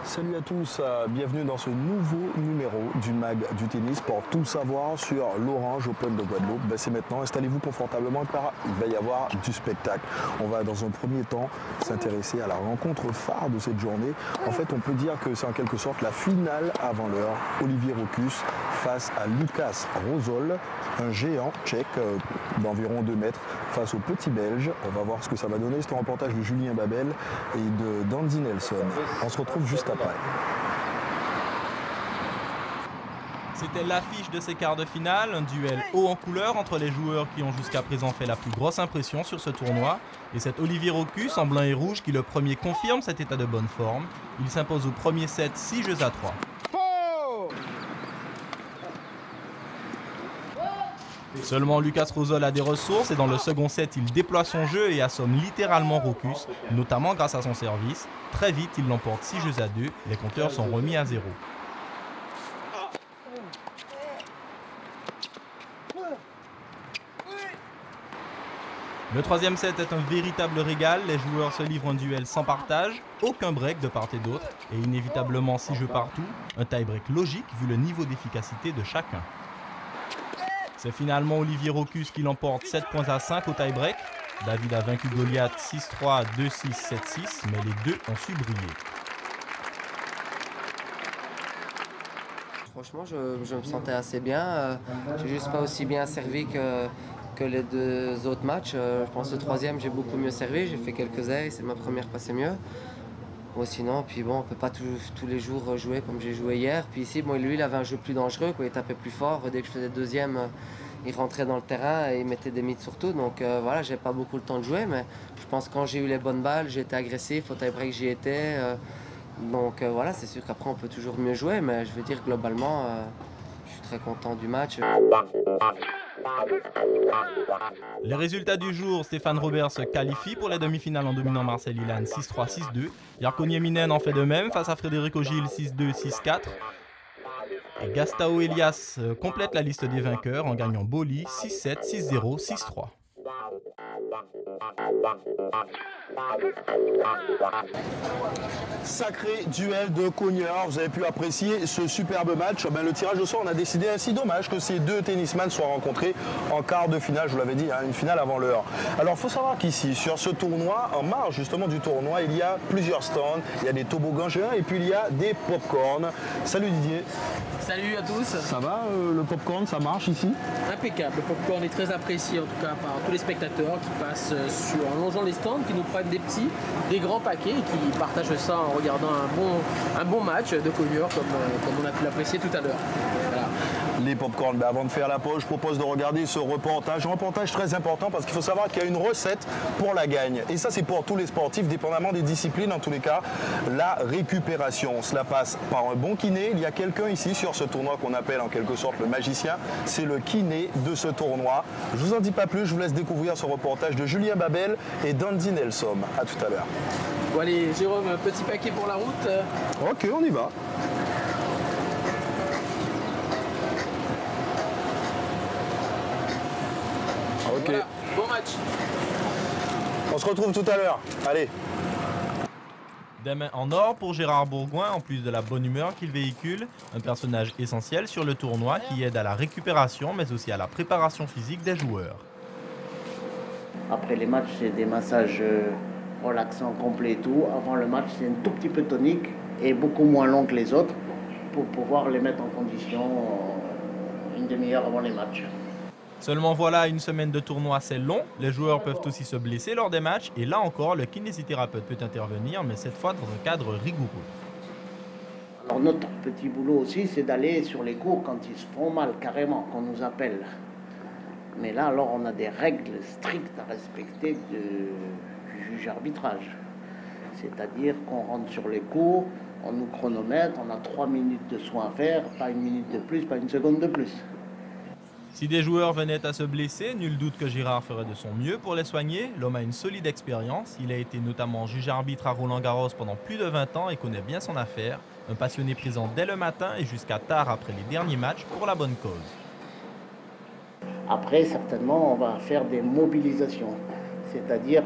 Salut à tous, bienvenue dans ce nouveau numéro du MAG du tennis pour tout savoir sur l'Orange Open de Guadeloupe. C'est maintenant, installez-vous confortablement car il va y avoir du spectacle. On va dans un premier temps s'intéresser à la rencontre phare de cette journée. En fait, on peut dire que c'est en quelque sorte la finale avant l'heure. Olivier Rokus face à Lukas Rosol, un géant tchèque d'environ 2 mètres face au petit belge. On va voir ce que ça va donner. C'est un reportage de Julien Babel et de Dandy Nelson. On se retrouve juste après. C'était l'affiche de ces quarts de finale, un duel haut en couleur entre les joueurs qui ont jusqu'à présent fait la plus grosse impression sur ce tournoi. Et cet Olivier Rokus en blanc et rouge qui le premier confirme cet état de bonne forme. Il s'impose au premier set 6 jeux à 3. Seulement Lukas Rosol a des ressources et dans le second set, il déploie son jeu et assomme littéralement Rokus, notamment grâce à son service. Très vite, il l'emporte 6 jeux à 2, les compteurs sont remis à 0. Le troisième set est un véritable régal, les joueurs se livrent un duel sans partage, aucun break de part et d'autre et inévitablement 6 jeux partout, un tie-break logique vu le niveau d'efficacité de chacun. C'est finalement Olivier Rokus qui l'emporte 7 points à 5 au tie-break. David a vaincu Goliath 6-3, 2-6, 7-6, mais les deux ont su briller. Franchement, je me sentais assez bien. J'ai juste pas aussi bien servi que les 2 autres matchs. Je pense que le troisième, j'ai beaucoup mieux servi. J'ai fait quelques ailes, c'est ma première passée mieux. Bon, sinon, puis bon, on peut pas tous les jours jouer comme j'ai joué hier. Puis ici, bon, lui, il avait un jeu plus dangereux, quoi. Il tapait plus fort. Dès que je faisais deuxième, il rentrait dans le terrain et il mettait des mids surtout. Donc voilà, j'ai pas beaucoup le temps de jouer, mais je pense que quand j'ai eu les bonnes balles, j'ai été agressif. Au tie-break, j'y étais. Donc voilà, c'est sûr qu'après, on peut toujours mieux jouer, mais je veux dire, globalement, je suis très content du match. Les résultats du jour, Stéphane Robert se qualifie pour les demi-finales en dominant Marcel Ilan 6-3, 6-2. Jarko Nieminen en fait de même face à Frédéric Ogil 6-2, 6-4. Et Gastao Elias complète la liste des vainqueurs en gagnant Boli 6-7, 6-0, 6-3. Sacré duel de cogneurs, vous avez pu apprécier ce superbe match. Le tirage au sort, on a décidé ainsi, dommage que ces deux tennisman soient rencontrés en quart de finale, je vous l'avais dit, une finale avant l'heure. Alors il faut savoir qu'ici, sur ce tournoi, en marge justement du tournoi, il y a plusieurs stands, il y a des toboggans géants et puis il y a des pop-corn. Salut Didier. Salut à tous. Ça va, le pop-corn, ça marche ici? Impeccable, le pop-corn est très apprécié en tout cas par tous les spectateurs qui passent en longeant les stands, qui nous prennent des petits, des grands paquets et qui partagent ça en regardant un bon match de cogneurs comme on a pu l'apprécier tout à l'heure. Voilà. Les pop-corn, avant de faire la pause, je propose de regarder ce reportage. Un reportage très important parce qu'il faut savoir qu'il y a une recette pour la gagne. Et ça, c'est pour tous les sportifs, dépendamment des disciplines, en tous les cas, la récupération. Cela passe par un bon kiné. Il y a quelqu'un ici sur ce tournoi qu'on appelle en quelque sorte le magicien. C'est le kiné de ce tournoi. Je vous en dis pas plus, je vous laisse découvrir ce reportage de Julien Babel et d'Andy Nelson. À tout à l'heure. Bon allez, Jérôme, un petit paquet pour la route. Ok, on y va. Ok. Voilà, bon match. On se retrouve tout à l'heure. Allez. Des mains en or pour Gérard Bourgoin, en plus de la bonne humeur qu'il véhicule, un personnage essentiel sur le tournoi qui aide à la récupération mais aussi à la préparation physique des joueurs. Après les matchs, c'est des massages relaxants complets et tout. Avant le match, c'est un tout petit peu tonique et beaucoup moins long que les autres pour pouvoir les mettre en condition une demi-heure avant les matchs. Seulement voilà, une semaine de tournoi c'est long, les joueurs peuvent aussi se blesser lors des matchs et là encore le kinésithérapeute peut intervenir mais cette fois dans un cadre rigoureux. Alors notre petit boulot aussi c'est d'aller sur les cours quand ils se font mal carrément, qu'on nous appelle. Mais là alors on a des règles strictes à respecter du juge arbitrage. C'est-à-dire qu'on rentre sur les cours, on nous chronomètre, on a 3 minutes de soins à faire, pas 1 minute de plus, pas 1 seconde de plus. Si des joueurs venaient à se blesser, nul doute que Girard ferait de son mieux pour les soigner. L'homme a une solide expérience. Il a été notamment juge-arbitre à Roland-Garros pendant plus de 20 ans et connaît bien son affaire. Un passionné présent dès le matin et jusqu'à tard après les derniers matchs pour la bonne cause. Après, certainement, on va faire des mobilisations, c'est-à-dire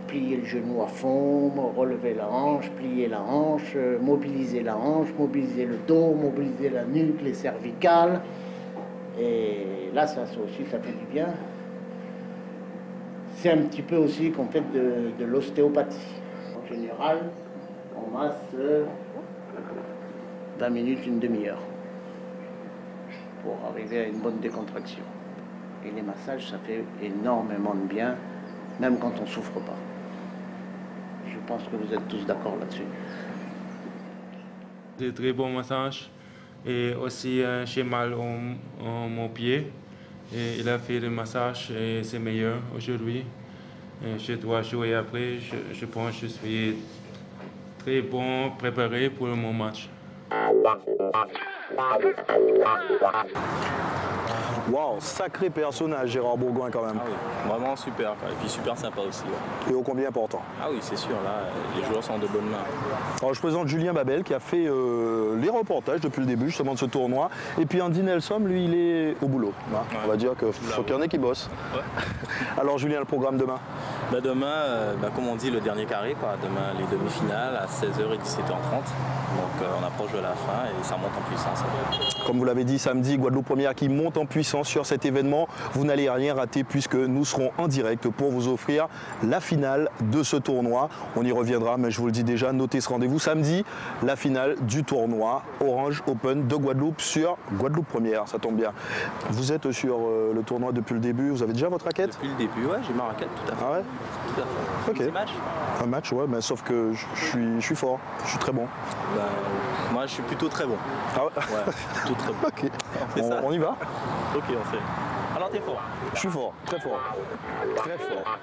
plier le genou à fond, relever la hanche, plier la hanche, mobiliser le dos, mobiliser la nuque, les cervicales. Et là, ça aussi, ça fait du bien. C'est un petit peu aussi qu'on fait de l'ostéopathie. En général, on masse 20 minutes, une demi-heure pour arriver à une bonne décontraction. Et les massages, ça fait énormément de bien, même quand on ne souffre pas. Je pense que vous êtes tous d'accord là-dessus. Des très bons massages et aussi j'ai mal au mon pied. Et il a fait le massage et c'est meilleur aujourd'hui. Et je dois jouer après. Je pense que je suis très bon préparé pour mon match. Waouh, sacré personnage, Gérard Bourgoin quand même. Ah oui, vraiment super, quoi. Et puis super sympa aussi. Ouais. Et ô combien important. Ah oui, c'est sûr, là, les joueurs sont de bonnes mains. Alors je présente Julien Babel qui a fait les reportages depuis le début justement de ce tournoi. Et puis Andy Nelson, lui, il est au boulot. Hein. Ouais. On va dire qu'il faut qu'il y en ait qui bossent. Ouais. Alors Julien, le programme demain? Bah demain, comme on dit, le dernier carré, quoi. Demain, les demi-finales à 16h et 17h30. Donc on approche de la fin et ça monte en puissance. Comme vous l'avez dit samedi, Guadeloupe Première qui monte en puissance sur cet événement. Vous n'allez rien rater puisque nous serons en direct pour vous offrir la finale de ce tournoi. On y reviendra, mais je vous le dis déjà, notez ce rendez-vous samedi, la finale du tournoi Orange Open de Guadeloupe sur Guadeloupe Première. Ça tombe bien. Vous êtes sur le tournoi depuis le début. Vous avez déjà votre raquette? Depuis le début, ouais, j'ai ma raquette, tout à fait. Ah ouais? Tout à fait. Ok. Petit match? Un match, ouais, mais sauf que je suis fort, je suis très bon. Bah, moi, je suis plutôt très bon. Ah ouais? Ouais, plutôt très bon. Ok, fait ça. on y va? Ok, on fait. Alors, t'es fort. Je suis fort, très fort. Très fort.